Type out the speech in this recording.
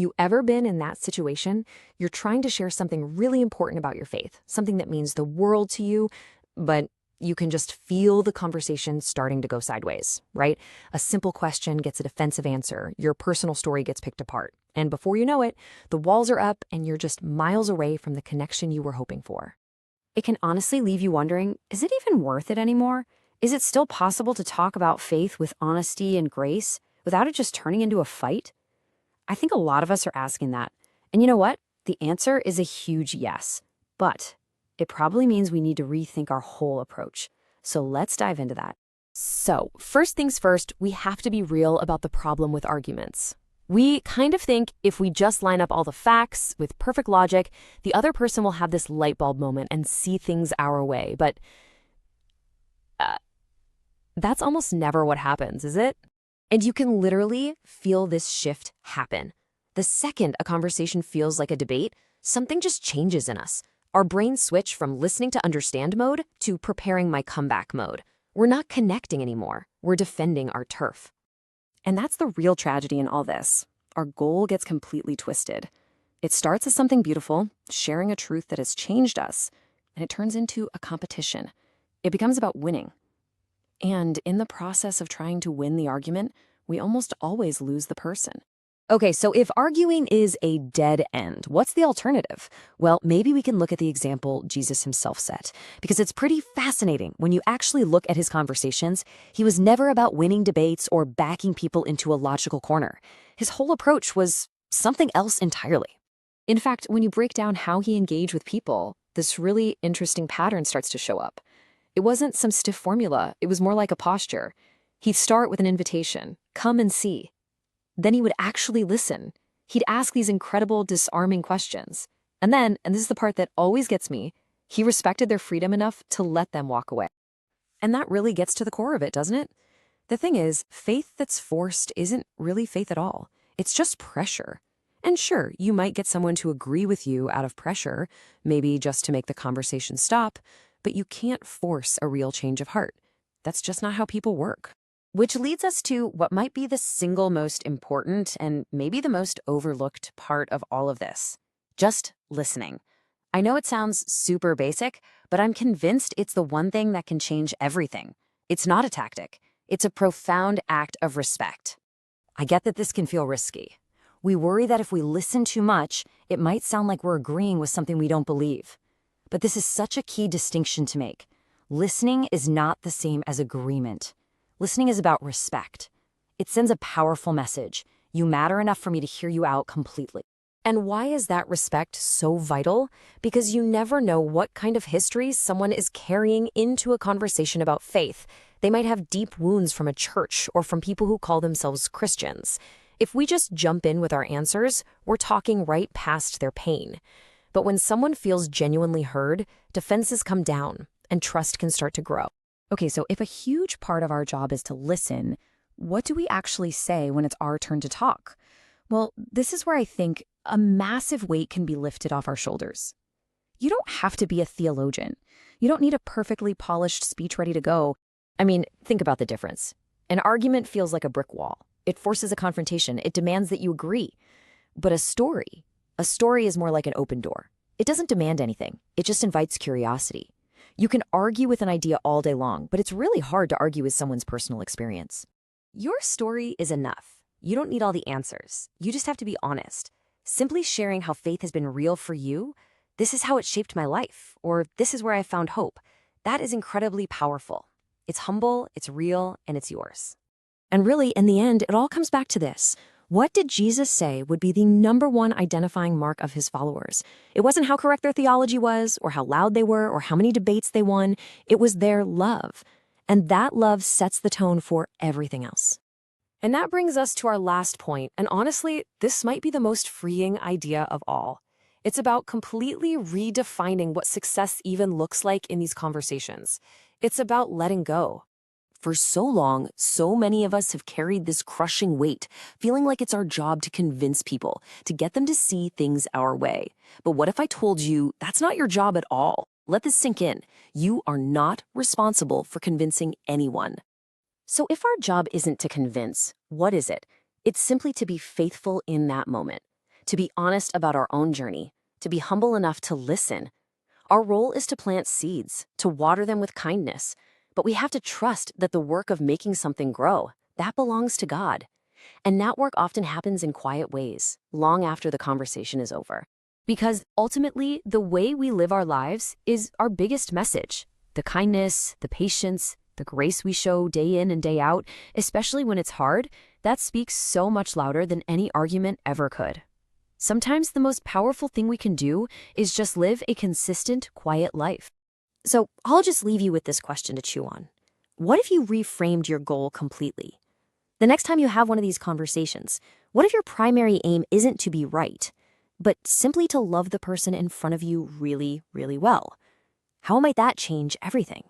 You ever been in that situation? You're trying to share something really important about your faith, something that means the world to you, but you can just feel the conversation starting to go sideways, right? A simple question gets a defensive answer, your personal story gets picked apart, and before you know it, the walls are up and you're just miles away from the connection you were hoping for. It can honestly leave you wondering, is it even worth it anymore? Is it still possible to talk about faith with honesty and grace without it just turning into a fight? I think a lot of us are asking that. And you know what? The answer is a huge yes. But it probably means we need to rethink our whole approach. So let's dive into that. So, first things first, we have to be real about the problem with arguments. We kind of think if we just line up all the facts with perfect logic, the other person will have this light bulb moment and see things our way. But that's almost never what happens, is it? And you can literally feel this shift happen. The second a conversation feels like a debate, something just changes in us. Our brains switch from listening to understand mode to preparing my comeback mode. We're not connecting anymore. We're defending our turf. And that's the real tragedy in all this. Our goal gets completely twisted. It starts as something beautiful, sharing a truth that has changed us, and it turns into a competition. It becomes about winning. And in the process of trying to win the argument, we almost always lose the person. Okay, so if arguing is a dead end, what's the alternative? Well, maybe we can look at the example Jesus himself set, because it's pretty fascinating. When you actually look at his conversations, he was never about winning debates or backing people into a logical corner. His whole approach was something else entirely. In fact, when you break down how he engaged with people, this really interesting pattern starts to show up. It wasn't some stiff formula, it was more like a posture. He'd start with an invitation, come and see. Then he would actually listen. He'd ask these incredible, disarming questions. And then, and this is the part that always gets me, he respected their freedom enough to let them walk away. And that really gets to the core of it, doesn't it? The thing is, faith that's forced isn't really faith at all. It's just pressure. And sure, you might get someone to agree with you out of pressure, maybe just to make the conversation stop, but you can't force a real change of heart. That's just not how people work. Which leads us to what might be the single most important and maybe the most overlooked part of all of this. Just listening. I know it sounds super basic, but I'm convinced it's the one thing that can change everything. It's not a tactic. It's a profound act of respect. I get that this can feel risky. We worry that if we listen too much, it might sound like we're agreeing with something we don't believe. But this is such a key distinction to make. Listening is not the same as agreement. Listening is about respect. It sends a powerful message. You matter enough for me to hear you out completely. And why is that respect so vital? Because you never know what kind of history someone is carrying into a conversation about faith. They might have deep wounds from a church or from people who call themselves Christians. If we just jump in with our answers, we're talking right past their pain. But when someone feels genuinely heard, defenses come down and trust can start to grow. Okay, so if a huge part of our job is to listen, what do we actually say when it's our turn to talk? Well, this is where I think a massive weight can be lifted off our shoulders. You don't have to be a theologian. You don't need a perfectly polished speech ready to go. I mean, think about the difference. An argument feels like a brick wall. It forces a confrontation. It demands that you agree. But a story is more like an open door. It doesn't demand anything. It just invites curiosity. You can argue with an idea all day long, but it's really hard to argue with someone's personal experience. Your story is enough. You don't need all the answers. You just have to be honest. Simply sharing how faith has been real for you, this is how it shaped my life, or this is where I found hope. That is incredibly powerful. It's humble, it's real, and it's yours. And really, in the end, it all comes back to this. What did Jesus say would be the number one identifying mark of his followers? It wasn't how correct their theology was, or how loud they were, or how many debates they won. It was their love. And that love sets the tone for everything else. And that brings us to our last point, and honestly, this might be the most freeing idea of all. It's about completely redefining what success even looks like in these conversations. It's about letting go. For so long, so many of us have carried this crushing weight, feeling like it's our job to convince people, to get them to see things our way. But what if I told you that's not your job at all? Let this sink in. You are not responsible for convincing anyone. So if our job isn't to convince, what is it? It's simply to be faithful in that moment. to be honest about our own journey, to be humble enough to listen. Our role is to plant seeds, to water them with kindness, but we have to trust that the work of making something grow, that belongs to God. And that work often happens in quiet ways, long after the conversation is over. Because ultimately, the way we live our lives is our biggest message. The kindness, the patience, the grace we show day in and day out, especially when it's hard, that speaks so much louder than any argument ever could. Sometimes the most powerful thing we can do is just live a consistent, quiet life. So I'll just leave you with this question to chew on. What if you reframed your goal completely? The next time you have one of these conversations, what if your primary aim isn't to be right, but simply to love the person in front of you really, really well? How might that change everything?